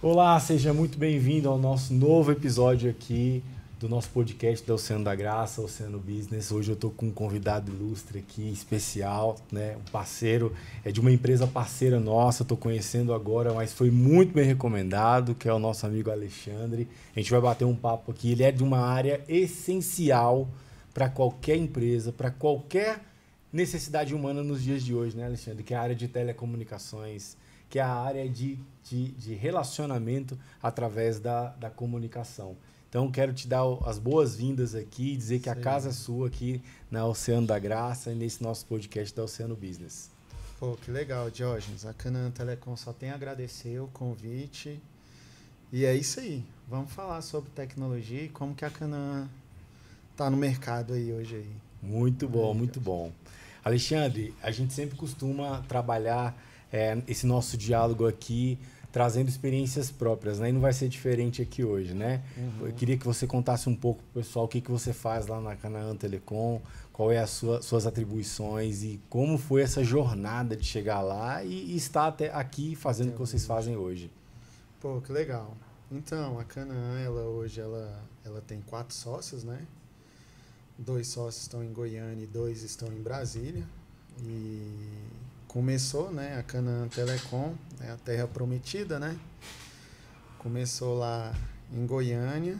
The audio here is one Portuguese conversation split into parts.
Olá, seja muito bem-vindo ao nosso novo episódio aqui do nosso podcast da Oceano da Graça, Oceano Business. Hoje eu estou com um convidado ilustre aqui, especial, né? Um parceiro, é de uma empresa parceira nossa, estou conhecendo agora, mas foi muito bem recomendado, que é o nosso amigo Alexandre. A gente vai bater um papo aqui, ele é de uma área essencial para qualquer empresa, para qualquer necessidade humana nos dias de hoje, né, Alexandre? Que é a área de telecomunicações, que é a área de relacionamento através da comunicação. Então, quero te dar as boas-vindas aqui e dizer que a casa é sua aqui na Oceano da Graça e nesse nosso podcast da Oceano Business. Pô, que legal, Diógenes. A Canaã Telecom só tem a agradecer o convite. E é isso aí. Vamos falar sobre tecnologia e como que a Canaã está no mercado aí hoje. Aí. Muito bom, muito bom. Alexandre, a gente sempre costuma trabalhar esse nosso diálogo aqui trazendo experiências próprias, né? E não vai ser diferente aqui hoje, né? Eu queria que você contasse um pouco pro pessoal o que você faz lá na Canaã Telecom, qual é suas atribuições e como foi essa jornada de chegar lá e estar até aqui fazendo o que vocês fazem hoje. Pô, que legal. Então, a Canaã, hoje ela tem 4 sócios, né? 2 sócios estão em Goiânia e 2 estão em Brasília. E começou, né, a Canaã Telecom, né, a terra prometida, né? Começou lá em Goiânia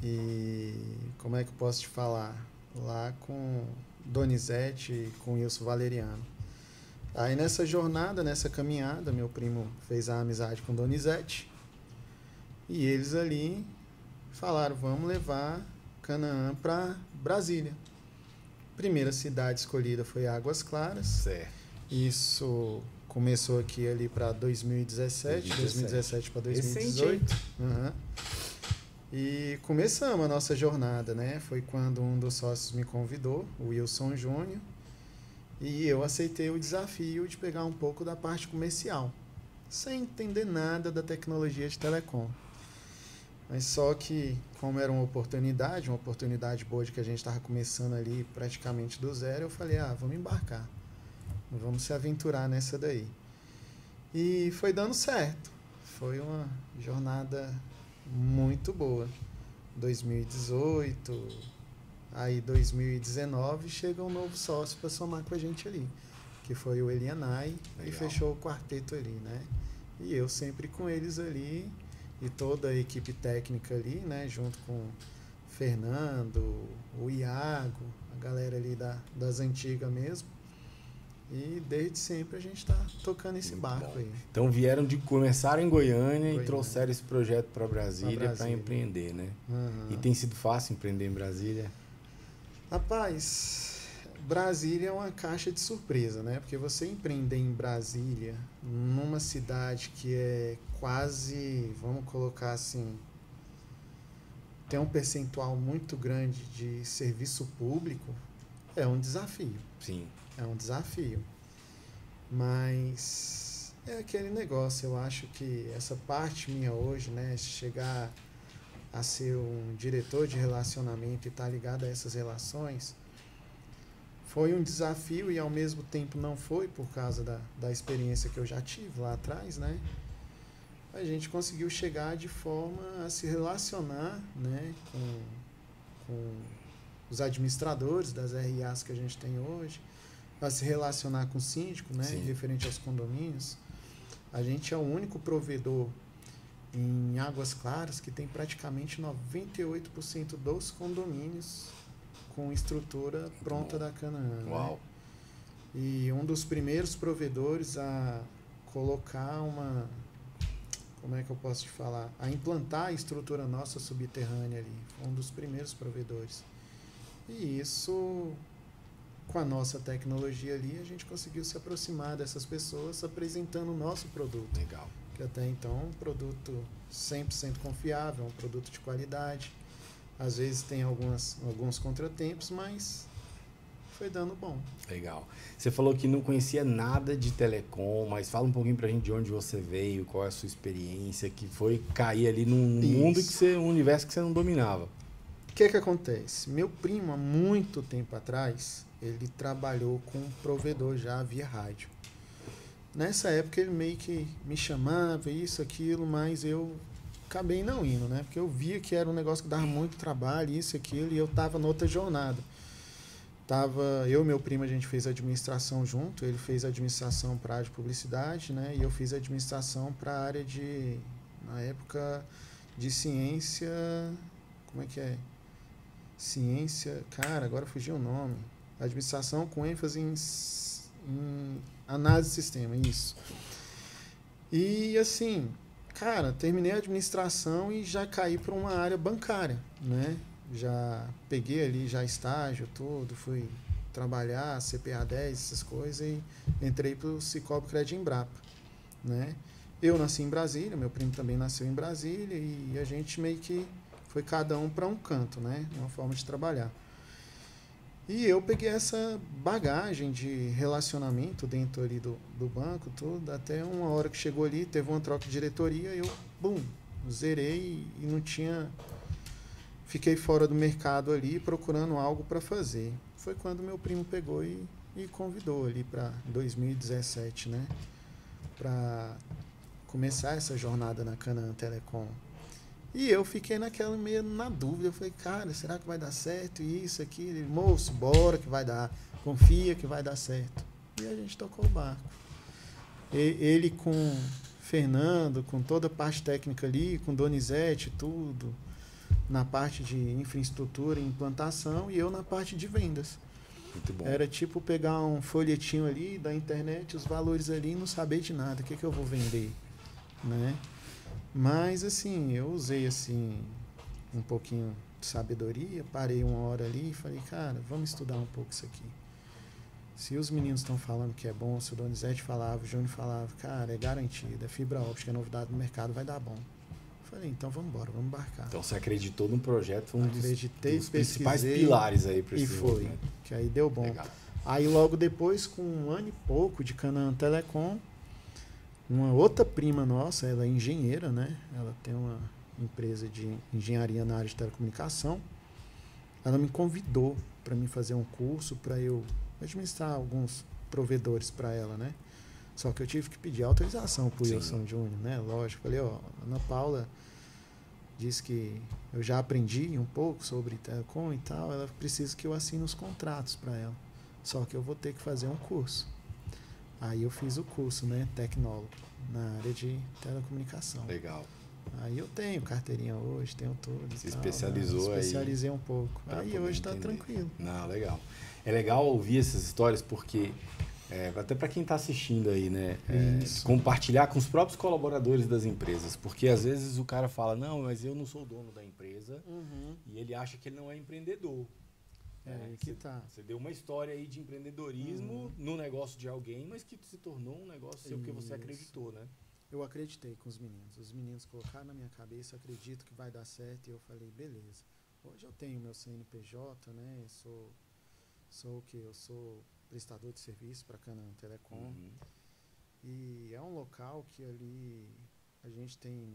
e como é que eu posso te falar? Lá com Donizete e com Wilson Valeriano. Aí nessa jornada, nessa caminhada, meu primo fez a amizade com Donizete e eles ali falaram, vamos levar Canaã para Brasília. Primeira cidade escolhida foi Águas Claras. Certo. Isso começou aqui ali para 2017 para 2018. E começamos a nossa jornada, né? Foi quando um dos sócios me convidou, o Wilson Júnior, e eu aceitei o desafio de pegar um pouco da parte comercial, sem entender nada da tecnologia de telecom. Mas só que, como era uma oportunidade boa de que a gente estava começando ali praticamente do zero, eu falei, vamos embarcar. Vamos se aventurar nessa daí. E foi dando certo. Foi uma jornada muito boa. 2018, aí 2019, chega um novo sócio para somar com a gente ali, que foi o Elianai, e fechou o quarteto ali, né? E eu sempre com eles ali, e toda a equipe técnica ali, né? Junto com o Fernando, o Iago, a galera ali das antigas mesmo. E desde sempre a gente está tocando esse barco aí. Então começaram em Goiânia e trouxeram esse projeto para Brasília para empreender, né? E tem sido fácil empreender em Brasília? Rapaz, Brasília é uma caixa de surpresa, né? Porque você empreender em Brasília, numa cidade que é quase, vamos colocar assim, tem um percentual muito grande de serviço público, é um desafio. Sim. É um desafio, mas é aquele negócio, eu acho que essa parte minha hoje, né, chegar a ser um diretor de relacionamento e estar ligado a essas relações, foi um desafio e ao mesmo tempo não foi por causa da experiência que eu já tive lá atrás, né? A gente conseguiu chegar de forma a se relacionar, né, com os administradores das RAs que a gente tem hoje, para se relacionar com o síndico, né, referente aos condomínios. A gente é o único provedor em Águas Claras que tem praticamente 98% dos condomínios com estrutura pronta da Canaã. Uau! Né? E um dos primeiros provedores a colocar como é que eu posso te falar? A implantar a estrutura nossa subterrânea ali. Foi um dos primeiros provedores. E isso, com a nossa tecnologia ali, a gente conseguiu se aproximar dessas pessoas apresentando o nosso produto. Legal. Que até então é um produto 100% confiável, um produto de qualidade. Às vezes tem alguns contratempos, mas foi dando bom. Legal. Você falou que não conhecia nada de telecom, mas fala um pouquinho pra gente de onde você veio, qual é a sua experiência, que foi cair ali num mundo um universo que você não dominava. O que acontece? Meu primo, há muito tempo atrás, ele trabalhou com um provedor já via rádio. Nessa época ele meio que me chamava, isso, aquilo, mas eu acabei não indo, né? Porque eu via que era um negócio que dava muito trabalho, isso, aquilo, e eu tava noutra jornada. Eu e meu primo, a gente fez administração junto, ele fez administração para a área de publicidade, né? E eu fiz administração para a área de, na época, de ciência, como é que é? Ciência, cara, agora fugiu o nome. Administração com ênfase em análise de sistema, isso. E assim, cara, terminei a administração e já caí para uma área bancária, né? Já peguei ali já estágio, tudo, fui trabalhar, CPA 10, essas coisas, e entrei para o Cicobi Cred Embrapa, né? Eu nasci em Brasília, meu primo também nasceu em Brasília, e a gente meio que foi cada um para um canto, né? Uma forma de trabalhar. E eu peguei essa bagagem de relacionamento dentro ali do banco, tudo, até uma hora que chegou ali, teve uma troca de diretoria, eu, bum, zerei e não tinha... Fiquei fora do mercado ali procurando algo para fazer. Foi quando meu primo pegou e convidou ali para 2017, né? Para começar essa jornada na Canaã Telecom. E eu fiquei naquela meio na dúvida. Eu falei, cara, será que vai dar certo? Isso, aquilo. Ele, moço, bora que vai dar. Confia que vai dar certo. E a gente tocou o barco. Ele com Fernando, com toda a parte técnica ali, com Donizete, tudo, na parte de infraestrutura e implantação, e eu na parte de vendas. Muito bom. Era tipo pegar um folhetinho ali da internet, os valores ali, e não saber de nada. O que eu vou vender? Né? Mas, assim, eu usei, assim, um pouquinho de sabedoria, parei uma hora ali e falei, cara, vamos estudar um pouco isso aqui. Se os meninos estão falando que é bom, se o Donizete falava, o Júnior falava, cara, é garantido, é fibra óptica, é novidade no mercado, vai dar bom. Falei, então vamos embora, vamos embarcar. Então você acreditou no projeto, foi um dos principais pesquisei, pilares aí para esse e foi, que aí deu bom. Legal. Aí logo depois, com um ano e pouco de Canaã Telecom, uma outra prima nossa, ela é engenheira, né? Ela tem uma empresa de engenharia na área de telecomunicação. Ela me convidou para mim fazer um curso para eu administrar alguns provedores para ela, né? Só que eu tive que pedir autorização para o Wilson Júnior, né? Lógico, falei, ó, Ana Paula disse que eu já aprendi um pouco sobre telecom e tal, ela precisa que eu assine os contratos para ela. Só que eu vou ter que fazer um curso. Aí eu fiz o curso, né? Tecnólogo, na área de telecomunicação. Legal. Aí eu tenho carteirinha hoje, tenho tudo. Se especializou aí. Especializei um pouco. Aí hoje está tranquilo. Não, legal. É legal ouvir essas histórias porque, até para quem está assistindo aí, né? Compartilhar com os próprios colaboradores das empresas. Porque às vezes o cara fala, não, mas eu não sou dono da empresa. E ele acha que ele não é empreendedor. Você deu uma história aí de empreendedorismo no negócio de alguém, mas que se tornou um negócio seu que você acreditou, né? Eu acreditei com os meninos. Os meninos colocaram na minha cabeça, acredito que vai dar certo, e eu falei, beleza. Hoje eu tenho meu CNPJ, né? Sou o quê? Eu sou prestador de serviço para Canaã Telecom. E é um local que ali a gente tem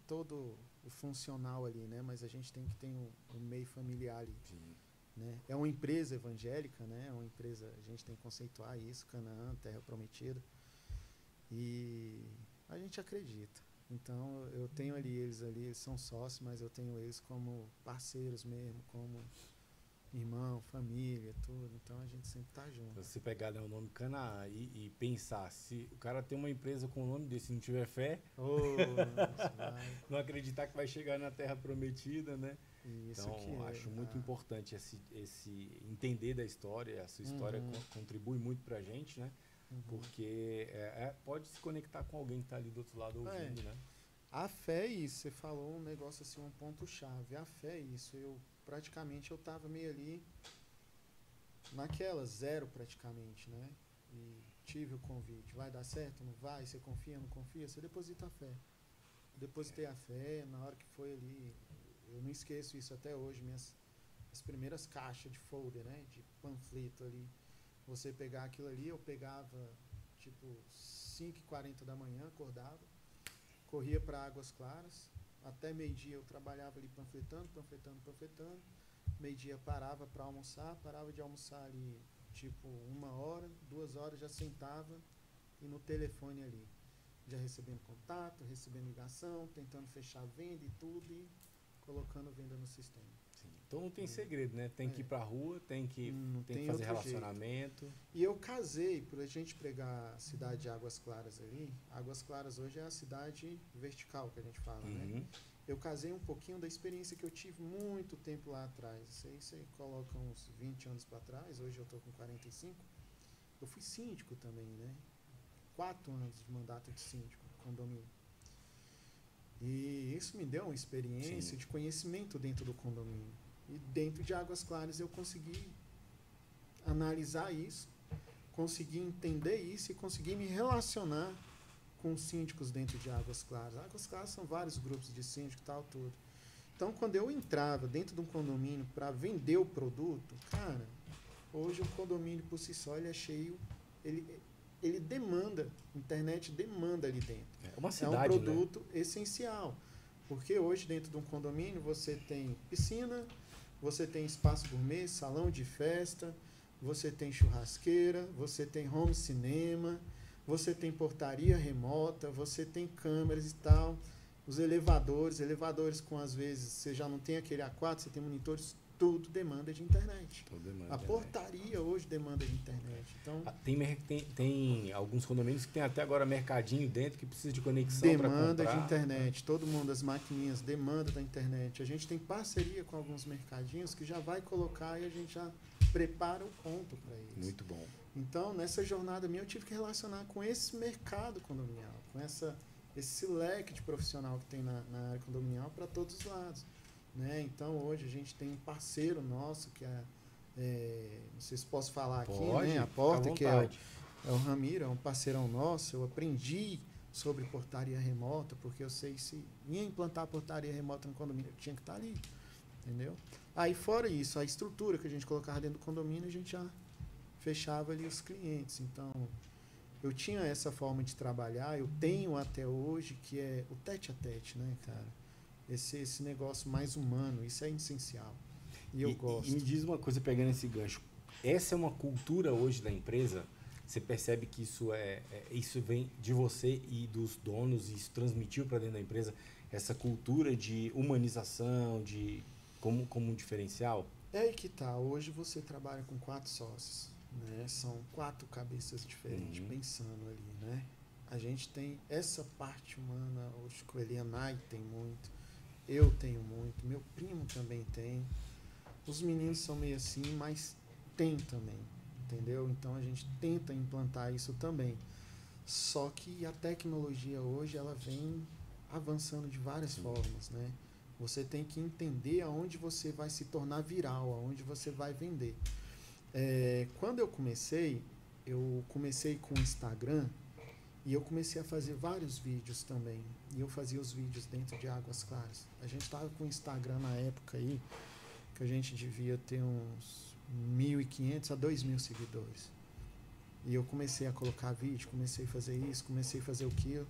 todo o funcional ali, né? Mas a gente tem que ter um meio familiar ali. Sim. Né? É uma empresa evangélica, né? É uma empresa, a gente tem que conceituar isso, Canaã, Terra Prometida. E a gente acredita. Então eu tenho eles são sócios, mas eu tenho eles como parceiros mesmo, como irmão, família, tudo. Então a gente sempre tá junto. Então, se você pegar, né, o nome Canaã e pensar, se o cara tem uma empresa com o nome desse e não tiver fé, não acreditar que vai chegar na Terra Prometida, né? Isso então acho muito importante esse entender da história. A sua história contribui muito pra gente, né? Porque pode se conectar com alguém que está ali do outro lado ouvindo, né? A fé é isso. Você falou um negócio assim, um ponto-chave. A fé é isso. Praticamente eu estava meio ali naquela, zero praticamente, né? E tive o convite. Vai dar certo? Não vai? Você confia? Não confia? Você deposita a fé. Depositei a fé. Na hora que foi ali, eu não esqueço isso até hoje, as primeiras caixas de folder, né? De panfleto ali. Você pegar aquilo ali, eu pegava tipo 5h40 da manhã, acordava, corria para Águas Claras, até meio-dia eu trabalhava ali panfletando. Meio-dia parava para almoçar, parava de almoçar ali tipo 1 hora, 2 horas já sentava, e no telefone ali. Já recebendo contato, recebendo ligação, tentando fechar a venda e tudo, e colocando venda no sistema. Sim. Então não tem segredo, né? Tem que ir pra rua, tem que fazer relacionamento. Jeito. E eu casei, por a gente pregar a cidade de Águas Claras ali. Águas Claras hoje é a cidade vertical que a gente fala, né? Eu casei um pouquinho da experiência que eu tive muito tempo lá atrás. Isso aí você coloca uns 20 anos para trás, hoje eu estou com 45. Eu fui síndico também, né? 4 anos de mandato de síndico, condomínio. E isso me deu uma experiência de conhecimento dentro do condomínio. E dentro de Águas Claras eu consegui analisar isso, consegui entender isso e consegui me relacionar com os síndicos dentro de Águas Claras. Águas Claras são vários grupos de síndicos e tal, tudo. Então, quando eu entrava dentro de um condomínio para vender o produto, cara, hoje o condomínio por si só ele é cheio, ele demanda, a internet demanda ali dentro. É uma cidade, é um produto essencial. Porque hoje dentro de um condomínio você tem piscina, você tem espaço gourmet, salão de festa, você tem churrasqueira, você tem home cinema, você tem portaria remota, você tem câmeras e tal, os elevadores com às vezes você já não tem aquele A4, você tem monitores, tudo demanda de internet. A portaria hoje demanda de internet. Então, tem alguns condomínios que tem até agora mercadinho dentro que precisa de conexão para comprar. Demanda de internet. Todo mundo, as maquininhas, demanda da internet. A gente tem parceria com alguns mercadinhos que já vai colocar e a gente já prepara o ponto para eles. Muito bom. Então, nessa jornada minha, eu tive que relacionar com esse mercado condominial, com esse leque de profissional que tem na área condominial para todos os lados. Né? Então, hoje a gente tem um parceiro nosso, que não sei se posso falar aqui, né? A Porta, que é o Ramiro, é um parceirão nosso. Eu aprendi sobre portaria remota, porque eu sei se ia implantar portaria remota no condomínio, eu tinha que estar ali, entendeu? Aí, fora isso, a estrutura que a gente colocava dentro do condomínio, a gente já fechava ali os clientes. Então, eu tinha essa forma de trabalhar, eu tenho até hoje, que é o tete-a-tete, né, cara? Esse negócio mais humano, isso é essencial. E eu gosto. E me diz uma coisa, pegando esse gancho. Essa é uma cultura hoje da empresa? Você percebe que isso vem de você e dos donos, e isso transmitiu para dentro da empresa essa cultura de humanização, como um diferencial? É aí que tá. Hoje você trabalha com 4 sócios, né? São 4 cabeças diferentes pensando ali, né? A gente tem essa parte humana, hoje com o Elianai tem muito. Eu tenho muito, meu primo também tem. Os meninos são meio assim, mas tem também, entendeu? Então a gente tenta implantar isso também. Só que a tecnologia hoje ela vem avançando de várias formas, né? Você tem que entender aonde você vai se tornar viral, aonde você vai vender. Quando eu comecei com o Instagram. E eu comecei a fazer vários vídeos também. E eu fazia os vídeos dentro de Águas Claras. A gente estava com o Instagram na época aí, que a gente devia ter uns 1.500 a 2.000 seguidores. E eu comecei a colocar vídeo, comecei a fazer isso, comecei a fazer aquilo.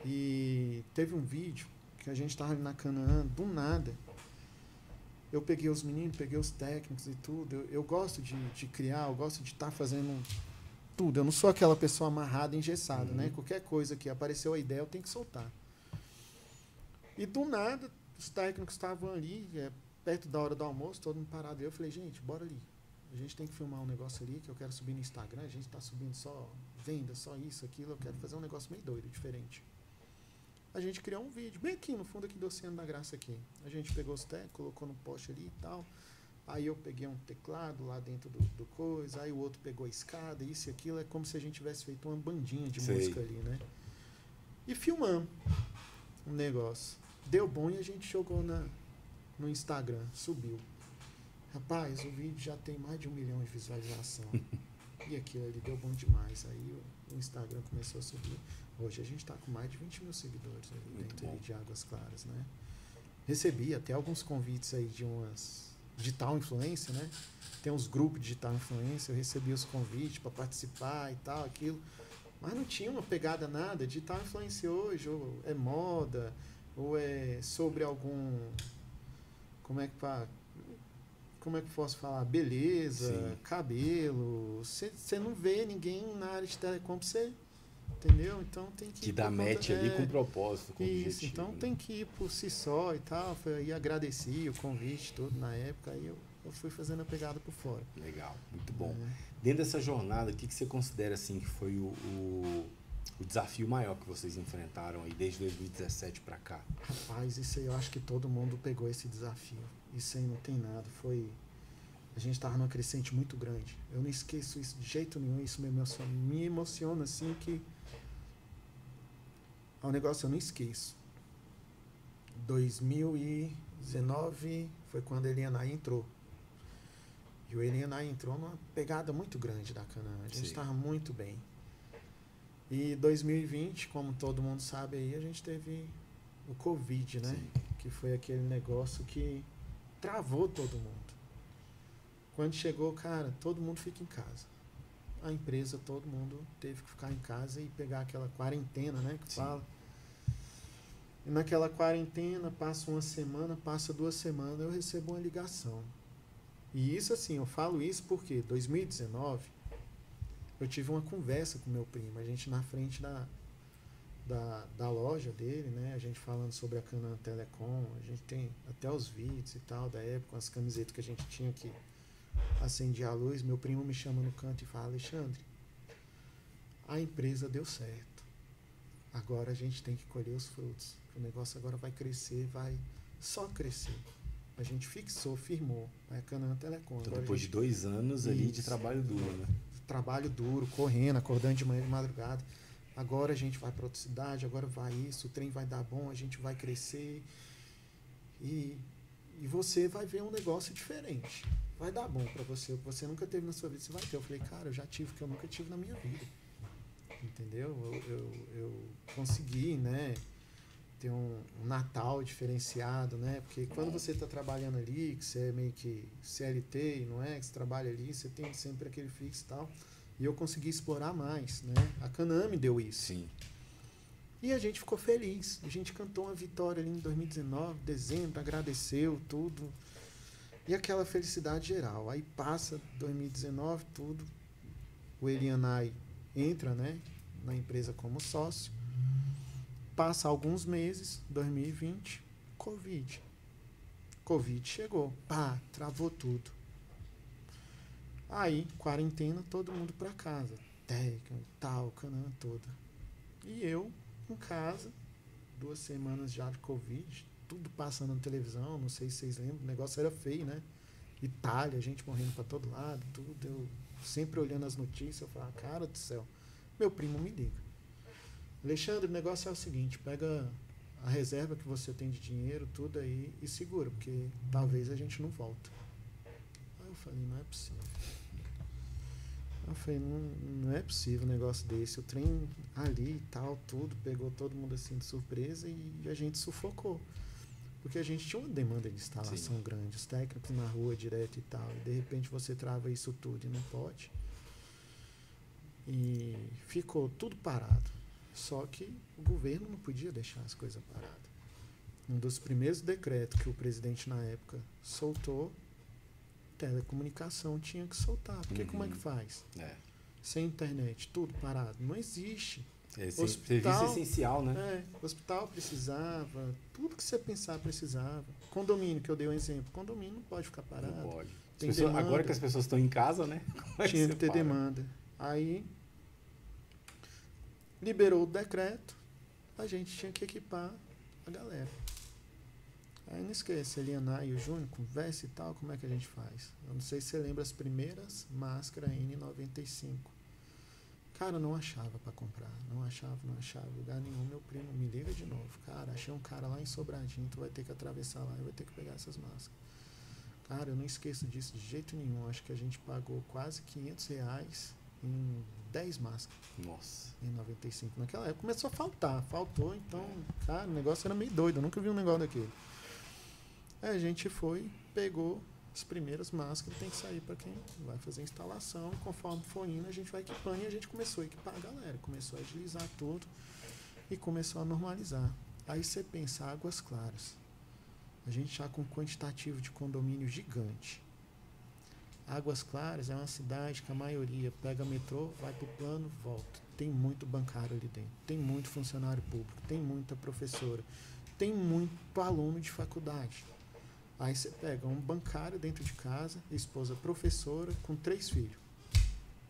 E teve um vídeo que a gente estava na Canaã, do nada. Eu peguei os meninos, peguei os técnicos e tudo. Eu gosto de criar, eu gosto de estar fazendo tudo. Eu não sou aquela pessoa amarrada, engessada, né? Qualquer coisa que apareceu a ideia, eu tenho que soltar. E do nada, os técnicos estavam ali, perto da hora do almoço, todo mundo parado. Eu falei, gente, bora ali. A gente tem que filmar um negócio ali que eu quero subir no Instagram. A gente está subindo só venda, só isso, aquilo. Eu quero fazer um negócio meio doido, diferente. A gente criou um vídeo, bem aqui, no fundo aqui do Oceano da Graça aqui. A gente pegou os técnicos, colocou no poste ali e tal. Aí eu peguei um teclado lá dentro do coisa, aí o outro pegou a escada, isso e aquilo. É como se a gente tivesse feito uma bandinha de música ali, né? E filmamos um negócio. Deu bom e a gente jogou no Instagram, subiu. Rapaz, o vídeo já tem mais de 1 milhão de visualização. E aquilo ali deu bom demais. Aí o Instagram começou a subir. Hoje a gente está com mais de 20 mil seguidores ali dentro de Águas Claras, né? Recebi até alguns convites aí de umas digital influência, né? Tem uns grupos de digital influência, eu recebi os convites para participar e tal, aquilo. Mas não tinha uma pegada nada. Digital influência hoje, ou é moda, ou é sobre algum... Como é que posso falar? Beleza, cabelo. Você não vê ninguém na área de telecom pra você Entendeu? Então tem que Que dá match ali com propósito, com isso, objetivo. então tem que ir por si só e tal. Aí agradeci o convite todo na época, aí eu fui fazendo a pegada por fora. Legal, muito bom. Dentro dessa jornada, o que você considera assim que foi o desafio maior que vocês enfrentaram aí desde 2017 para cá? Rapaz, isso aí eu acho que todo mundo pegou esse desafio. Isso aí não tem nada. A gente estava numa crescente muito grande. Eu não esqueço isso de jeito nenhum. Isso me emociona assim que é um negócio que eu não esqueço. 2019 foi quando a Elianai entrou. E o Elianai entrou numa pegada muito grande da Canaã. A gente estava muito bem. E 2020, como todo mundo sabe aí, a gente teve o Covid, né? Sim. Que foi aquele negócio que travou todo mundo. Quando chegou, cara, todo mundo fica em casa. A empresa, todo mundo teve que ficar em casa e pegar aquela quarentena, né? Que fala. E naquela quarentena, passa uma semana, passa 2 semanas, eu recebo uma ligação. E isso assim, eu falo isso porque 2019 eu tive uma conversa com meu primo, a gente na frente da loja dele, né? A gente falando sobre a Canaã Telecom, a gente tem até os vídeos e tal da época, as camisetas que a gente tinha que acendia a luz. Meu primo me chama no canto e fala: Alexandre, a empresa deu certo, agora a gente tem que colher os frutos, o negócio agora vai crescer, vai só crescer. A gente fixou, firmou a Canaã Telecom. Então, depois de 2 anos ali de trabalho duro, né? Trabalho duro, correndo, acordando de manhã, de madrugada. Agora a gente vai para outra cidade, agora vai isso, o trem vai dar bom, a gente vai crescer. E você vai ver um negócio diferente. Vai dar bom para você, o que você nunca teve na sua vida, você vai ter. Eu falei, cara, eu já tive o que eu nunca tive na minha vida. Entendeu? Eu consegui, né, ter um Natal diferenciado, né? Porque quando você está trabalhando ali, que você é meio que CLT, não é? Que você trabalha ali, você tem sempre aquele fixo e tal. E eu consegui explorar mais, né? A Canaã me deu isso. Sim. E a gente ficou feliz. A gente cantou uma vitória ali em 2019, dezembro, agradeceu tudo. E aquela felicidade geral. Aí passa 2019, tudo. O Elianai entra, né, na empresa como sócio. Passa alguns meses, 2020, Covid. Covid chegou, pá, travou tudo. Aí, quarentena, todo mundo para casa. Técnica, tal, Canaã toda. E eu, em casa, 2 semanas já de Covid, tudo passando na televisão, não sei se vocês lembram, o negócio era feio, né? Itália, gente morrendo para todo lado, tudo. Eu sempre olhando as notícias, eu falava, cara do céu. Meu primo me liga: Alexandre, o negócio é o seguinte, pega a reserva que você tem de dinheiro, tudo aí, e segura, porque talvez a gente não volta. Aí eu falei, não é possível. Eu falei, não é possível um negócio desse. O trem ali e tal, tudo, pegou todo mundo assim de surpresa e a gente sufocou. Porque a gente tinha uma demanda de instalação Sim. grande, os técnicos na rua direto e tal, e de repente você trava isso tudo e não pode. E ficou tudo parado. Só que o governo não podia deixar as coisas paradas. Um dos primeiros decretos que o presidente na época soltou, telecomunicação tinha que soltar. Porque como é que faz? Sem internet, tudo parado. Não existe. Serviço essencial, né? Hospital precisava, tudo que você pensar precisava. Condomínio, que eu dei um exemplo. Condomínio não pode ficar parado. Não pode. Tem agora que as pessoas estão em casa, né? Tinha que ter demanda. Aí liberou o decreto, a gente tinha que equipar a galera. Aí não esquece, a Elianai e o Júnior, conversa e tal, como é que a gente faz? Eu não sei se você lembra as primeiras máscaras N95. Cara, eu não achava para comprar, não achava lugar nenhum. Meu primo me liga de novo: cara, achei um cara lá em Sobradinho, tu vai ter que atravessar lá e vai ter que pegar essas máscaras. Cara, eu não esqueço disso de jeito nenhum. Acho que a gente pagou quase R$500 em 10 máscaras. Nossa. Em 95. Naquela época começou a faltou, então, cara, o negócio era meio doido, eu nunca vi um negócio daquele. Aí a gente foi, pegou as primeiras máscaras, tem que sair para quem vai fazer a instalação, conforme for indo, a gente vai equipando, e a gente começou a equipar a galera, começou a agilizar tudo e começou a normalizar. Aí você pensa, Águas Claras, a gente já com um quantitativo de condomínio gigante. Águas Claras é uma cidade que a maioria pega metrô, vai pro plano, volta. Tem muito bancário ali dentro, tem muito funcionário público, tem muita professora, tem muito aluno de faculdade. Aí você pega um bancário dentro de casa, esposa professora, com 3 filhos.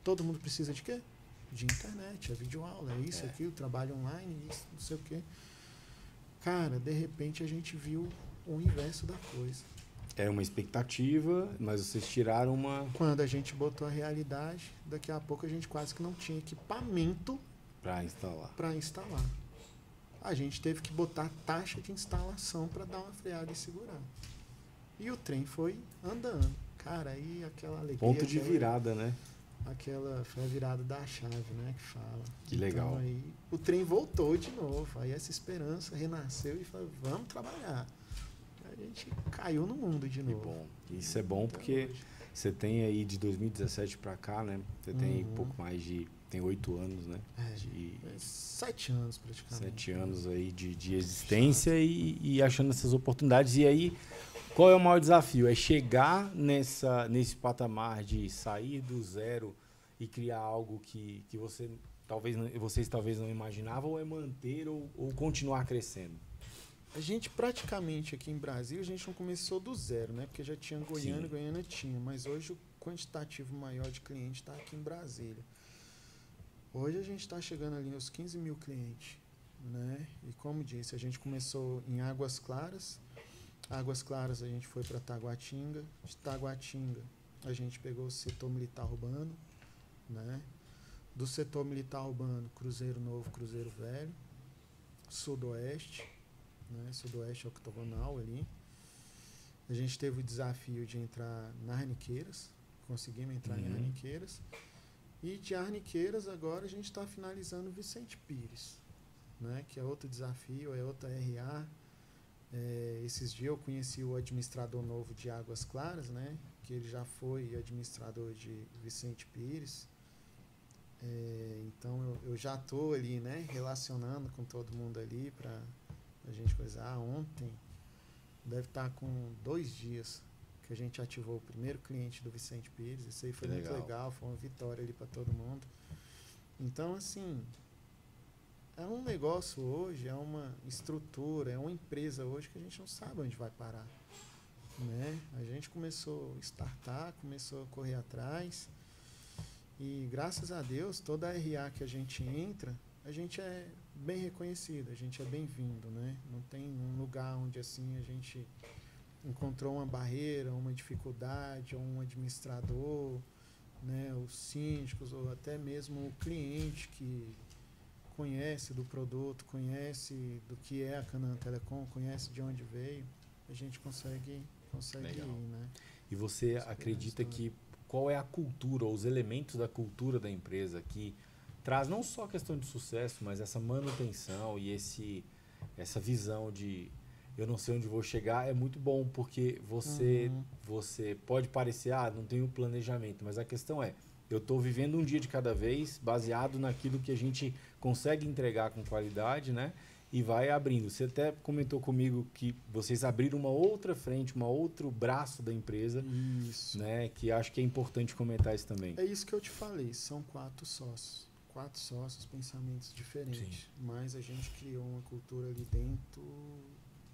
Todo mundo precisa de quê? De internet, é videoaula, é isso, aquilo, trabalho online, isso, não sei o quê. Cara, de repente a gente viu o inverso da coisa. Era uma expectativa, mas vocês tiraram uma... Quando a gente botou a realidade, daqui a pouco a gente quase que não tinha equipamento para instalar. A gente teve que botar taxa de instalação para dar uma freada e segurar. E o trem foi andando. Cara, aí aquela alegria... Ponto de virada, né? Aquela foi a virada da chave, né? Que fala. Que legal. Então aí o trem voltou de novo. Aí essa esperança renasceu e falou, vamos trabalhar. A gente caiu no mundo de novo. Que bom. Isso é bom porque você tem aí de 2017 para cá, né? Você tem pouco mais de... Tem 8 anos, né? 7 anos praticamente. 7 anos aí de existência e achando essas oportunidades. E aí, qual é o maior desafio? É chegar nesse patamar de sair do zero e criar algo que vocês talvez não imaginavam, ou é manter ou continuar crescendo? A gente praticamente aqui em Brasília, a gente não começou do zero, né? Porque já tinha Goiânia, Goiânia tinha. Mas hoje o quantitativo maior de clientes está aqui em Brasília. Hoje a gente está chegando ali aos 15 mil clientes, né? E como disse, a gente começou em Águas Claras. Águas Claras a gente foi para Taguatinga. De Taguatinga a gente pegou o setor militar urbano, né? Do setor militar urbano, Cruzeiro Novo, Cruzeiro Velho, Sudoeste, né? Sudoeste octogonal ali. A gente teve o desafio de entrar na Arniqueiras, conseguimos entrar em Arniqueiras. E de Arniqueiras agora a gente está finalizando Vicente Pires, né? Que é outro desafio, é outra RA. Esses dias eu conheci o administrador novo de Águas Claras, né? Que ele já foi administrador de Vicente Pires. Então eu já estou ali, né? Relacionando com todo mundo ali para a gente coisar. Ontem deve estar com 2 dias que a gente ativou o primeiro cliente do Vicente Pires. Isso aí foi muito legal, foi uma vitória ali para todo mundo. Então, assim, é um negócio hoje, é uma estrutura, é uma empresa hoje que a gente não sabe onde vai parar, né? A gente começou a startar, começou a correr atrás e, graças a Deus, toda a RA que a gente entra, a gente é bem reconhecido, a gente é bem-vindo, né? Não tem um lugar onde, assim, a gente encontrou uma barreira, uma dificuldade, ou um administrador, né, os síndicos, ou até mesmo o cliente que conhece do produto, conhece do que é a Canaã Telecom, conhece de onde veio, a gente consegue ir, né? E você acredita que qual é a cultura, ou os elementos da cultura da empresa que traz não só a questão de sucesso, mas essa manutenção e essa visão de eu não sei onde vou chegar, é muito bom, porque você pode parecer, não tenho planejamento, mas a questão é, eu estou vivendo um dia de cada vez, baseado naquilo que a gente consegue entregar com qualidade, né? E vai abrindo. Você até comentou comigo que vocês abriram uma outra frente, um outro braço da empresa, isso, né? Que acho que é importante comentar isso também. É isso que eu te falei, são 4 sócios. 4 sócios, pensamentos diferentes. Sim. Mas a gente criou uma cultura ali dentro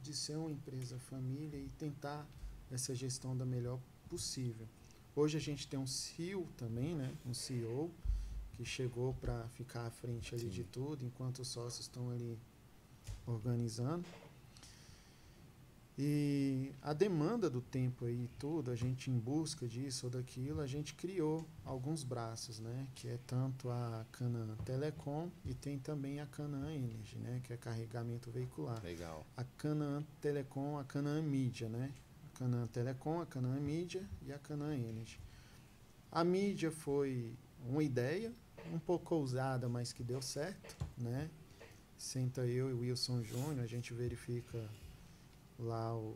de ser uma empresa família e tentar essa gestão da melhor possível. Hoje a gente tem um CEO também, né? Um CEO que chegou para ficar à frente ali de tudo, enquanto os sócios estão ali organizando. E a demanda do tempo aí e tudo, a gente em busca disso ou daquilo, a gente criou alguns braços, né? Que é tanto a Canaã Telecom e tem também a Canaã Energy, né? Que é carregamento veicular. Legal. A Canaã Telecom, a Canaã Mídia, né? A Canaã Telecom, a Canaã Mídia e a Canaã Energy. A mídia foi uma ideia um pouco ousada, mas que deu certo, né? Senta eu e o Wilson Júnior, a gente verifica lá um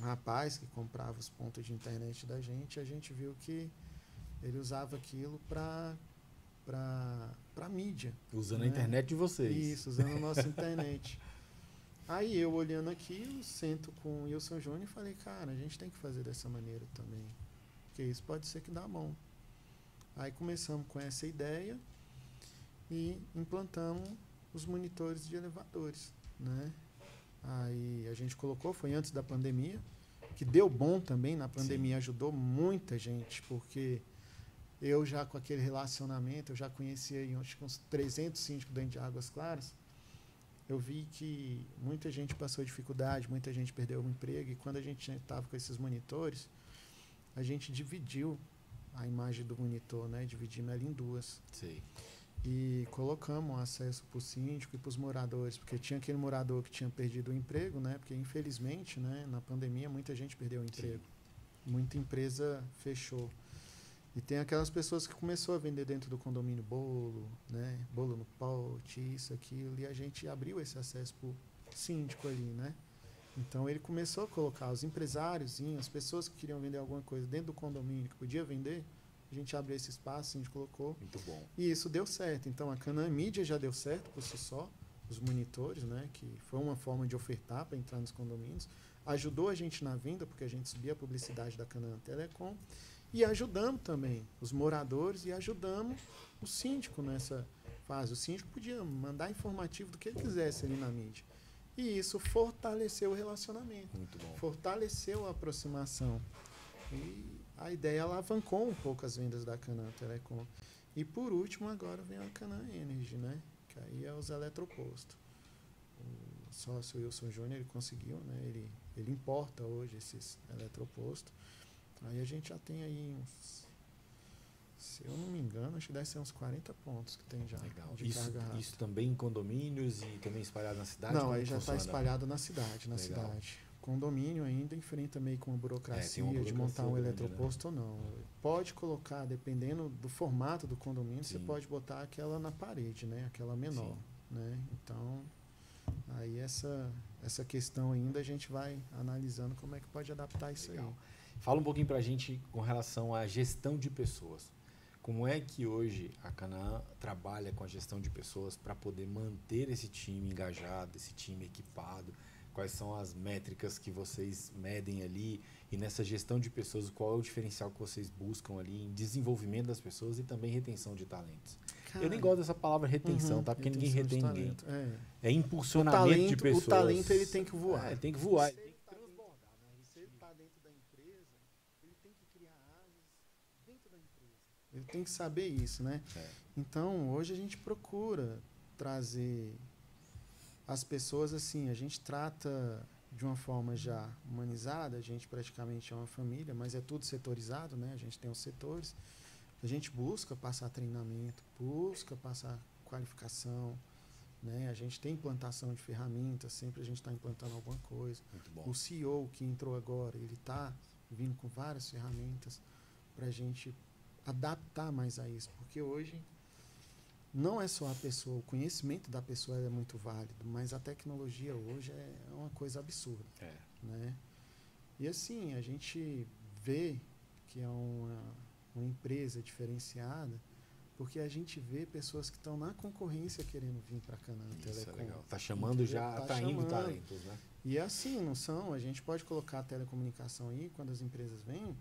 rapaz que comprava os pontos de internet da gente, a gente viu que ele usava aquilo para mídia. Usando, né? A internet de vocês. Isso, usando a nossa internet. Aí eu olhando aquilo, sento com o Wilson Júnior e falei, cara, a gente tem que fazer dessa maneira também. Por porque isso pode ser que dá bom. Aí começamos com essa ideia e implantamos os monitores de elevadores, né? Aí a gente colocou, foi antes da pandemia, que deu bom também. Na pandemia ajudou muita gente, porque eu já com aquele relacionamento, eu já conhecia acho que uns 300 síndicos dentro de Águas Claras. Eu vi que muita gente passou dificuldade, muita gente perdeu o emprego, e quando a gente estava com esses monitores, a gente dividiu a imagem do monitor, né? Dividimos ela em duas. Sim. E colocamos acesso para o síndico e para os moradores, porque tinha aquele morador que tinha perdido o emprego, né? Porque infelizmente, né, na pandemia muita gente perdeu o emprego. Sim. Muita empresa fechou. E tem aquelas pessoas que começou a vender dentro do condomínio bolo, né? Bolo no pote, isso, aquilo, e a gente abriu esse acesso para o síndico ali, né? Então ele começou a colocar os empresários, as pessoas que queriam vender alguma coisa dentro do condomínio, que podia vender, a gente abriu esse espaço, a gente colocou. Muito bom. E isso deu certo. Então a Canaã Mídia já deu certo por si só, os monitores, né? Que foi uma forma de ofertar para entrar nos condomínios. Ajudou a gente na venda, porque a gente subia a publicidade da Canaã Telecom. E ajudamos também os moradores e ajudamos o síndico nessa fase. O síndico podia mandar informativo do que ele quisesse ali na mídia. E isso fortaleceu o relacionamento. Muito bom. Fortaleceu a aproximação. E a ideia alavancou um pouco as vendas da Canaã Telecom. E por último, agora vem a Canaã Energy, né? Que aí é os eletropostos. O sócio Wilson Júnior, ele conseguiu, né? Ele importa hoje esses eletropostos. Aí a gente já tem aí uns, se eu não me engano, acho que deve ser uns 40 pontos que tem já. Legal. De carga rápida. Isso também em condomínios e também espalhado na cidade? Não, aí já está espalhado na cidade, cidade. Condomínio ainda enfrenta meio com a burocracia, de montar um eletroposto, né? Ou não. Pode colocar, dependendo do formato do condomínio, Sim. Você pode botar aquela na parede, né? Aquela menor. Né? Então, aí essa questão ainda a gente vai analisando como é que pode adaptar isso Legal. aí. Fala um pouquinho para a gente com relação à gestão de pessoas. Como é que hoje a Canaã trabalha com a gestão de pessoas para poder manter esse time engajado, esse time equipado? Quais são as métricas que vocês medem ali? E nessa gestão de pessoas, qual é o diferencial que vocês buscam ali em desenvolvimento das pessoas e também retenção de talentos? Cara, eu nem gosto dessa palavra retenção, tá? Porque ninguém retém ninguém. É impulsionamento de pessoas. O talento ele tem que voar. Tem que voar. Ele tem que saber isso, né? Então, hoje a gente procura trazer as pessoas assim, a gente trata de uma forma já humanizada, a gente praticamente é uma família, mas é tudo setorizado, né? A gente tem os setores, a gente busca passar treinamento, busca passar qualificação, né? A gente tem implantação de ferramentas, sempre a gente está implantando alguma coisa. Muito bom. O CEO que entrou agora, ele está vindo com várias ferramentas para a gente adaptar mais a isso, porque hoje não é só a pessoa, o conhecimento da pessoa é muito válido, mas a tecnologia hoje é uma coisa absurda. Né? E assim, a gente vê que é uma empresa diferenciada, porque a gente vê pessoas que estão na concorrência querendo vir para a Canaã Telecom. É legal. Tá chamando já, tá indo talentos, né? E assim, não são, a gente pode colocar a telecomunicação aí, quando as empresas vêm,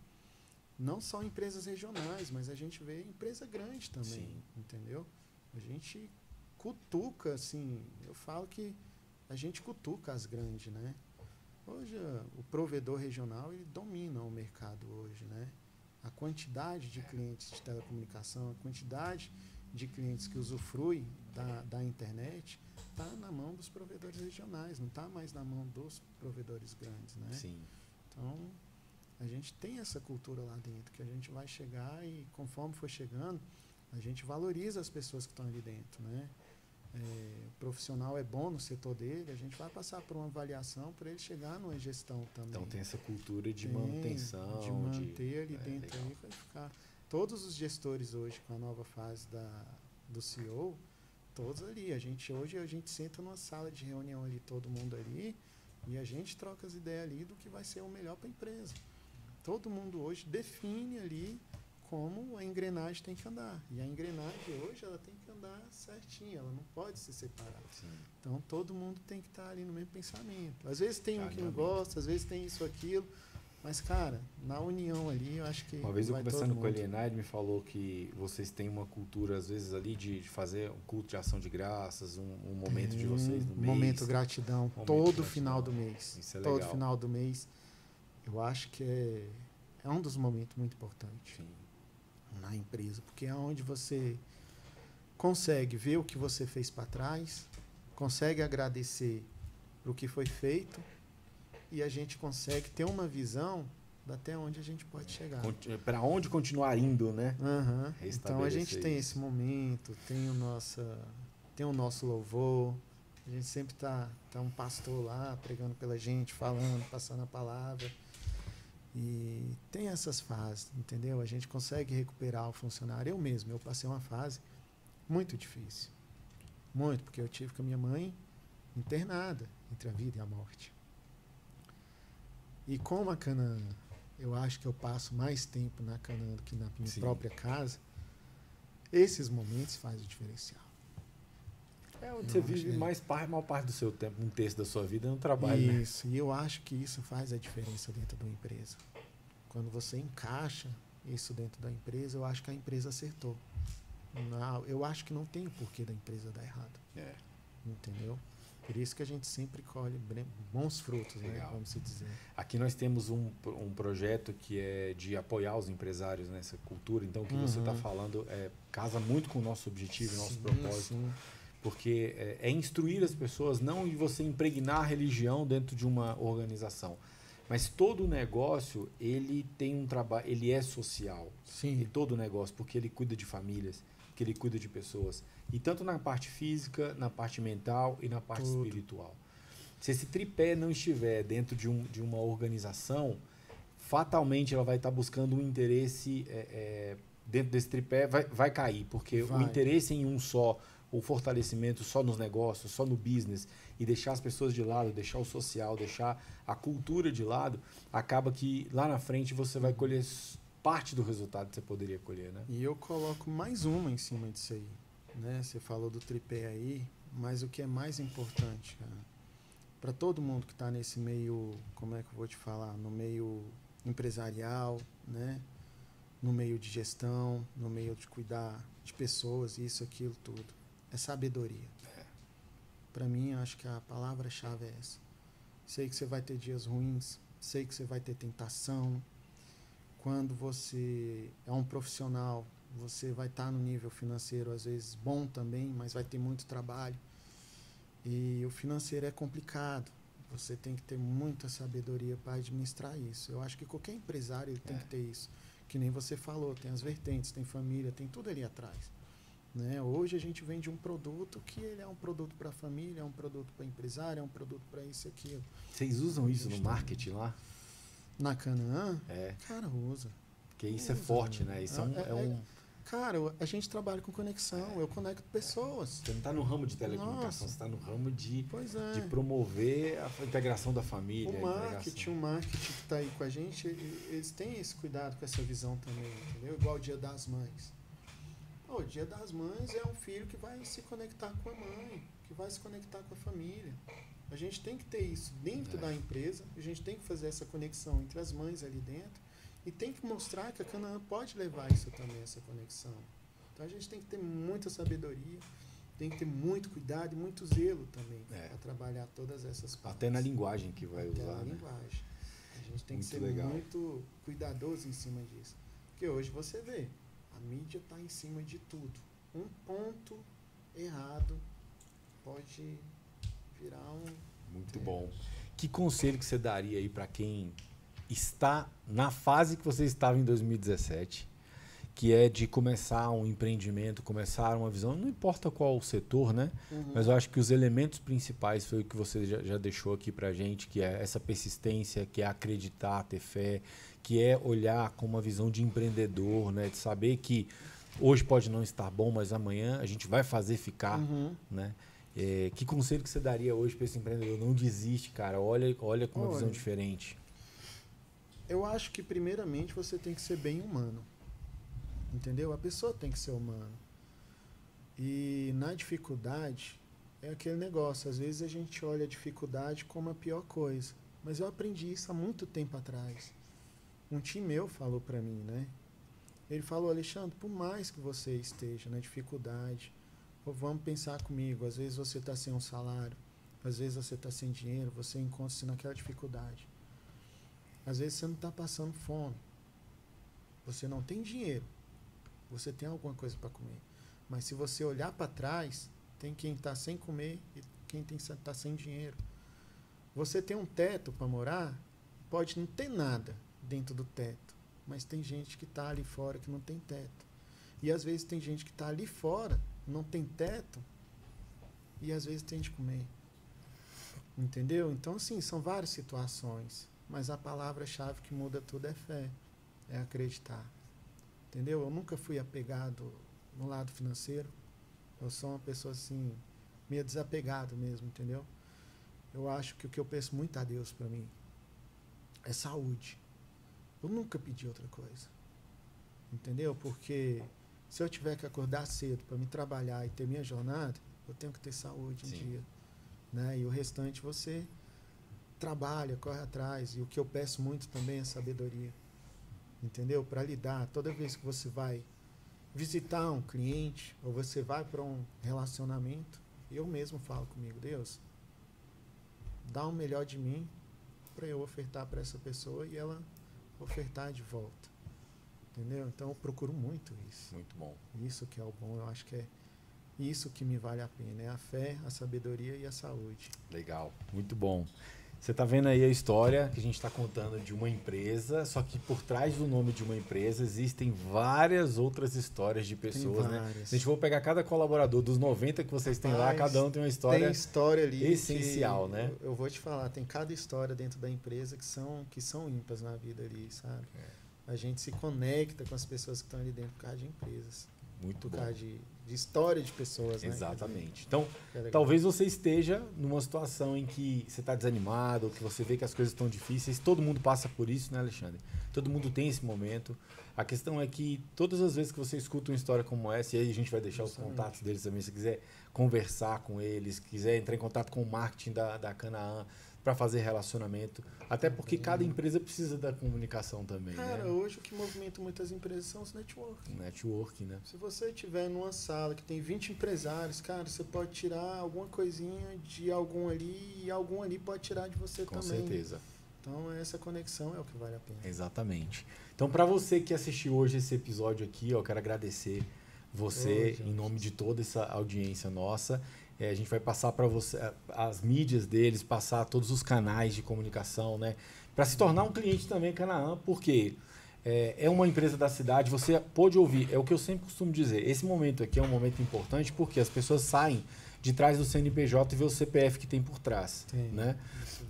não só empresas regionais, mas a gente vê empresa grande também, Sim. Entendeu? A gente cutuca, assim, eu falo que a gente cutuca as grandes, né? Hoje o provedor regional ele domina o mercado hoje, né? A quantidade de clientes de telecomunicação, a quantidade de clientes que usufruem da internet está na mão dos provedores regionais, não está mais na mão dos provedores grandes, né? Sim. Então, a gente tem essa cultura lá dentro, que a gente vai chegar e, conforme for chegando, a gente valoriza as pessoas que estão ali dentro, né? O profissional é bom no setor dele, a gente vai passar por uma avaliação para ele chegar numa gestão também. Então tem essa cultura de manutenção. De manter ali dentro aí, vai ficar. Todos os gestores hoje, com a nova fase do CEO, todos ali. Hoje a gente senta numa sala de reunião ali, todo mundo ali, e a gente troca as ideias ali do que vai ser o melhor para a empresa. Todo mundo hoje define ali como a engrenagem tem que andar. E a engrenagem hoje ela tem que andar certinha, ela não pode se separar. Sim. Então todo mundo tem que estar ali no mesmo pensamento. Às vezes tem um que não gosta, às vezes tem isso, aquilo, Mas, cara, na união ali, eu acho que Uma vez eu vai conversando todo com mundo. ele, ele me falou que vocês têm uma cultura, às vezes, ali de fazer um culto de ação de graças, um momento de vocês no Um momento mês. gratidão, Momento todo gratidão. final do mês. Isso é Todo legal. final do mês. Eu acho que é um dos momentos muito importantes Sim. na empresa, porque é onde você consegue ver o que você fez para trás, consegue agradecer o que foi feito e a gente consegue ter uma visão até onde a gente pode chegar. Para onde continuar indo, né? Uhum. Então a gente tem esse momento, tem o nosso louvor, a gente sempre tá um pastor lá pregando pela gente, falando, passando a palavra. E tem essas fases, entendeu? A gente consegue recuperar o funcionário. Eu passei uma fase muito difícil. Muito, porque eu tive com a minha mãe internada entre a vida e a morte. E como a Canaã, eu acho que eu passo mais tempo na Canaã do que na minha própria casa, esses momentos fazem o diferencial. É onde você vive maior parte do seu tempo, um terço da sua vida no trabalho. Isso, né? E eu acho que isso faz a diferença dentro de uma empresa. Quando você encaixa isso dentro da empresa, eu acho que a empresa acertou. Não, eu acho que não tem o porquê da empresa dar errado. Entendeu? Por isso que a gente sempre colhe bons frutos, né? Vamos se dizer. Aqui nós temos um projeto que é de apoiar os empresários nessa cultura. Então, o que você está falando casa muito com o nosso objetivo, nosso propósito. Sim. Porque é instruir as pessoas, não de você impregnar a religião dentro de uma organização. Mas todo negócio, ele tem um trabalho, ele é social. Sim. E todo negócio, porque ele cuida de famílias, porque ele cuida de pessoas. E tanto na parte física, na parte mental e na parte espiritual. Se esse tripé não estiver dentro de uma organização, fatalmente ela vai estar buscando um interesse dentro desse tripé, vai cair. Porque o interesse em um só, o fortalecimento só nos negócios, só no business, e deixar as pessoas de lado, deixar o social, deixar a cultura de lado, acaba que lá na frente você vai colher parte do resultado que você poderia colher, né? E eu coloco mais uma em cima disso aí, né? Você falou do tripé aí, mas o que é mais importante, cara, para todo mundo que está nesse meio, como é que eu vou te falar, no meio empresarial, né? No meio de gestão, no meio de cuidar de pessoas, isso, aquilo, tudo, é sabedoria. Para mim, acho que a palavra-chave é essa. Sei que você vai ter dias ruins, sei que você vai ter tentação. Quando você é um profissional, você vai estar no nível financeiro, às vezes, bom também, mas vai ter muito trabalho. E o financeiro é complicado. Você tem que ter muita sabedoria para administrar isso. Eu acho que qualquer empresário tem que ter isso. Que nem você falou, tem as vertentes, tem família, tem tudo ali atrás. Né? Hoje a gente vende um produto que ele é um produto para a família, é um produto para empresário, é um produto para isso e aquilo. Vocês usam isso no marketing lá? Na Canaã? Cara, usa. Porque isso é forte, né? Isso Cara, a gente trabalha com conexão, eu conecto pessoas. Você não está no ramo de telecomunicação, você está no ramo de promover a integração da família. O marketing que está aí com a gente, eles têm esse cuidado com essa visão também, entendeu? Igual o Dia das Mães. O Dia das Mães é um filho que vai se conectar com a mãe, que vai se conectar com a família. A gente tem que ter isso dentro da empresa, a gente tem que fazer essa conexão entre as mães ali dentro e tem que mostrar que a Canaã pode levar isso também, essa conexão. Então a gente tem que ter muita sabedoria, tem que ter muito cuidado e muito zelo também para trabalhar todas essas partes. Até na linguagem que vai usar. Até na linguagem. A gente tem que ser muito cuidadoso em cima disso. Porque hoje você vê, a mídia está em cima de tudo. Um ponto errado pode virar um... Muito bom. Que conselho que você daria aí para quem está na fase que você estava em 2017, que é de começar um empreendimento, começar uma visão, não importa qual o setor, né? Mas eu acho que os elementos principais foi o que você já deixou aqui pra gente, que é essa persistência, que é acreditar, ter fé, que é olhar com uma visão de empreendedor, né? De saber que hoje pode não estar bom, mas amanhã a gente vai fazer ficar, né? Que conselho que você daria hoje para esse empreendedor? Não desiste, cara. Olha com uma visão diferente. Eu acho que primeiramente você tem que ser bem humano. Entendeu? A pessoa tem que ser humana. E na dificuldade é aquele negócio. Às vezes a gente olha a dificuldade como a pior coisa. Mas eu aprendi isso há muito tempo atrás. um tio meu falou para mim, né? Ele falou, Alexandre, por mais que você esteja na dificuldade, vamos pensar comigo, às vezes você está sem um salário, às vezes você está sem dinheiro, você encontra-se naquela dificuldade. Às vezes você não está passando fome, você não tem dinheiro, você tem alguma coisa para comer. Mas se você olhar para trás, tem quem está sem comer e quem está sem dinheiro. Você tem um teto para morar, pode não ter nada dentro do teto, mas tem gente que está ali fora que não tem teto. E às vezes tem gente que está ali fora, não tem teto, e às vezes tem de comer. Entendeu? Então, assim, são várias situações, mas a palavra-chave que muda tudo é fé, é acreditar. Entendeu? Eu nunca fui apegado no lado financeiro, eu sou uma pessoa, assim, meio desapegado mesmo, entendeu? Eu acho que o que eu peço muito a Deus para mim é saúde. Eu nunca pedi outra coisa. Entendeu? Porque se eu tiver que acordar cedo para me trabalhar e ter minha jornada, eu tenho que ter saúde um dia. Né? E o restante você trabalha, corre atrás. E o que eu peço muito também é sabedoria. Entendeu? Para lidar. Toda vez que você vai visitar um cliente ou você vai para um relacionamento, eu mesmo falo comigo, Deus, dá o melhor de mim para eu ofertar para essa pessoa e ela ofertar de volta. Entendeu? Então eu procuro muito isso. Muito bom. Isso que é o bom, eu acho que é isso que me vale a pena, é a fé, a sabedoria e a saúde. Legal, muito bom. Você está vendo aí a história que a gente está contando de uma empresa, só que por trás do nome de uma empresa existem várias outras histórias de pessoas, né? Se a gente for pegar cada colaborador dos 90 que vocês têm lá, cada um tem uma história, tem história ali essencial, né? Eu vou te falar, tem cada história dentro da empresa que são ímpares na vida ali, sabe? A gente se conecta com as pessoas que estão ali dentro por causa de empresas. Muito por bom. causa de história de pessoas, né? Exatamente. Então, talvez você esteja numa situação em que você está desanimado, ou que você vê que as coisas estão difíceis. Todo mundo passa por isso, né, Alexandre? Todo mundo tem esse momento. A questão é que todas as vezes que você escuta uma história como essa, e aí a gente vai deixar os contatos deles também, se quiser conversar com eles, quiser entrar em contato com o marketing da Canaã, para fazer relacionamento. Até porque cada empresa precisa da comunicação também. Cara, né? Hoje o que movimenta muitas empresas são os networking. Networking, né? Se você estiver numa sala que tem 20 empresários, cara, você pode tirar alguma coisinha de algum ali e algum ali pode tirar de você Com também. Com certeza. Então essa conexão é o que vale a pena. Exatamente. Então para você que assistiu hoje esse episódio aqui, eu quero agradecer você em nome de toda essa audiência nossa. A gente vai passar para você as mídias deles, passar todos os canais de comunicação, né? Para se tornar um cliente também Canaã, porque é uma empresa da cidade, você pode ouvir, é o que eu sempre costumo dizer, esse momento aqui é um momento importante porque as pessoas saem de trás do CNPJ e vê o CPF que tem por trás. Né?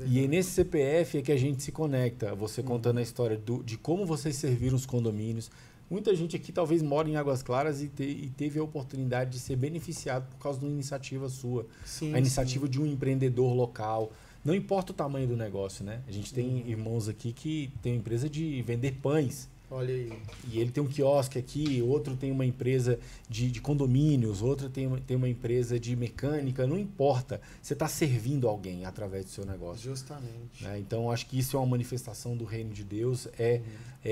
E nesse CPF é que a gente se conecta, você contando a história de como vocês serviram os condomínios. Muita gente aqui talvez mora em Águas Claras e teve a oportunidade de ser beneficiado por causa de uma iniciativa sua. A iniciativa de um empreendedor local. Não importa o tamanho do negócio, né? A gente tem irmãos aqui que tem uma empresa de vender pães. Olha aí. E ele tem um quiosque aqui, outro tem uma empresa de condomínios, outro tem uma empresa de mecânica, não importa. Você está servindo alguém através do seu negócio. Justamente. Né? Então, acho que isso é uma manifestação do reino de Deus, é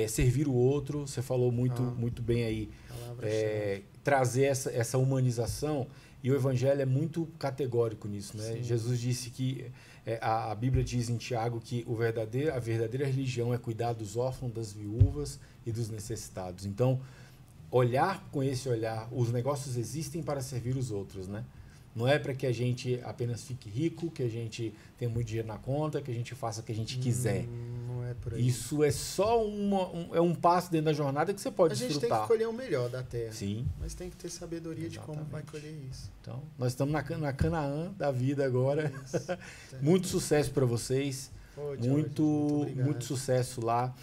servir o outro. Você falou muito bem aí, trazer essa humanização. E o evangelho é muito categórico nisso. Né? Jesus disse que, a Bíblia diz em Tiago que a verdadeira religião é cuidar dos órfãos, das viúvas e dos necessitados. Então, olhar com esse olhar, os negócios existem para servir os outros, né? Não é para que a gente apenas fique rico, que a gente tenha muito dinheiro na conta, que a gente faça o que a gente quiser. Não é por aí. Isso é só um passo dentro da jornada que você pode desfrutar. A gente tem que colher o melhor da terra. Sim. Mas tem que ter sabedoria de como vai colher isso. Então, nós estamos na Canaã da vida agora. Muito sucesso para vocês. Muito sucesso lá.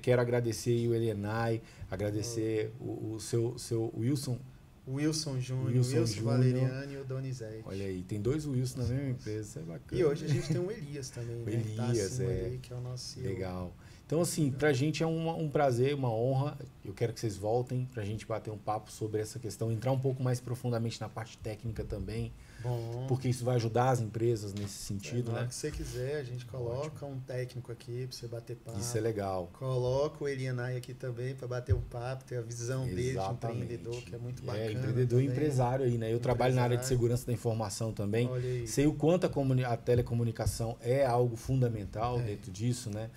Quero agradecer o Elienay, agradecer o seu Wilson Júnior, Wilson Valeriano e o Donizete. Olha aí, tem 2 Wilson na mesma empresa, isso é bacana. E hoje a gente tem o Elias também, o Elias, tá ali, que é o nosso CEO. Legal. Então, assim, pra gente é um prazer, uma honra. Eu quero que vocês voltem pra gente bater um papo sobre essa questão, entrar um pouco mais profundamente na parte técnica também. Bom. Porque isso vai ajudar as empresas nesse sentido, Na hora né? que você quiser, a gente coloca um técnico aqui para você bater papo. Isso é legal. Coloca o Elianai aqui também para bater um papo, ter a visão dele de empreendedor, que é muito bacana. É, empreendedor e também. empresário aí, né? Eu trabalho na área de segurança da informação também. Olha aí. Sei o quanto a telecomunicação é algo fundamental dentro disso, né?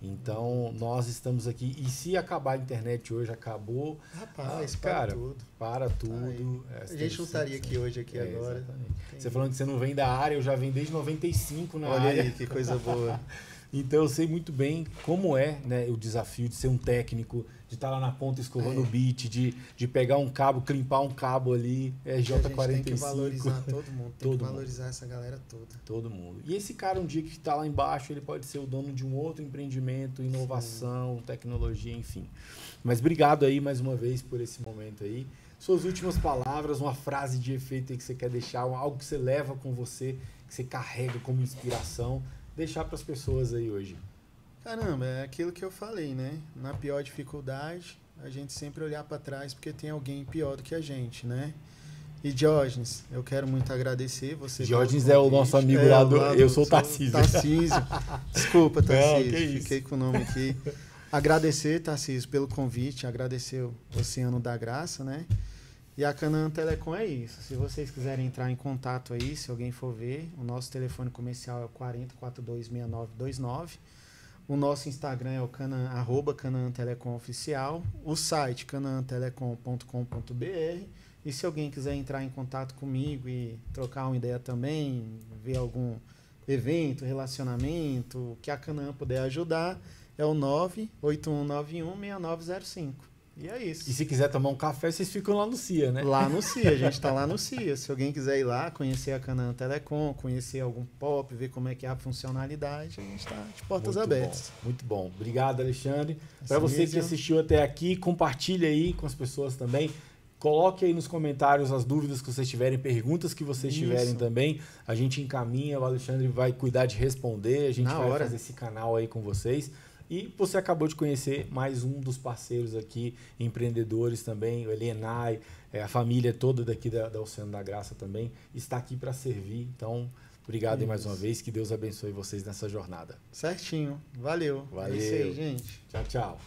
Então, nós estamos aqui. E se acabar a internet hoje, acabou. Rapaz, cara, tudo. Para tudo. A gente não estaria aqui hoje, agora. Exatamente. Você falando que você não vem da área, eu já venho desde 95 na área. Olha aí, que coisa boa. Então, eu sei muito bem como é, né, o desafio de ser um técnico, de estar lá na ponta escovando o bit, de pegar um cabo, climpar um cabo ali, J45. Tem que valorizar todo mundo, tem que valorizar essa galera toda. Todo mundo. E esse cara, um dia que está lá embaixo, ele pode ser o dono de um outro empreendimento, inovação, tecnologia, enfim. Mas obrigado aí mais uma vez por esse momento aí. Suas últimas palavras, uma frase de efeito aí que você quer deixar, algo que você leva com você, que você carrega como inspiração, deixar para as pessoas aí hoje. Caramba, é aquilo que eu falei, né? Na pior dificuldade, a gente sempre olhar para trás porque tem alguém pior do que a gente, né? E Diógenes, eu quero muito agradecer você. Diógenes é o nosso amigo lá do... Eu sou o Tarcísio. Tarcísio. Desculpa, Tarcísio. Não, fiquei com o nome aqui. Agradecer, Tarcísio, pelo convite. Agradecer o Oceano da Graça, né? E a Canaã Telecom é isso. Se vocês quiserem entrar em contato aí, se alguém for ver, o nosso telefone comercial é o 40426929. O nosso Instagram é o @Canaã Telecom Oficial. O site canaantelecom.com.br. E se alguém quiser entrar em contato comigo e trocar uma ideia também, ver algum evento, relacionamento, que a Canaã puder ajudar, é o 981916905. E é isso. E se quiser tomar um café, vocês ficam lá no CIA, né? Lá no CIA, a gente está lá no CIA. Se alguém quiser ir lá, conhecer a Canaã Telecom, conhecer algum POP, ver como é que é a funcionalidade, a gente está de portas abertas. Muito bom. Obrigado, Alexandre. Para você que assistiu até aqui, compartilhe aí com as pessoas também. Coloque aí nos comentários as dúvidas que vocês tiverem, perguntas que vocês tiverem também. A gente encaminha, o Alexandre vai cuidar de responder, a gente vai fazer esse canal aí com vocês. E você acabou de conhecer mais um dos parceiros aqui, empreendedores também, o Elianai, a família toda daqui da Oceano da Graça também, está aqui para servir. Então, obrigado aí mais uma vez, que Deus abençoe vocês nessa jornada. Certinho, valeu. Valeu. É isso aí, gente. Tchau, tchau.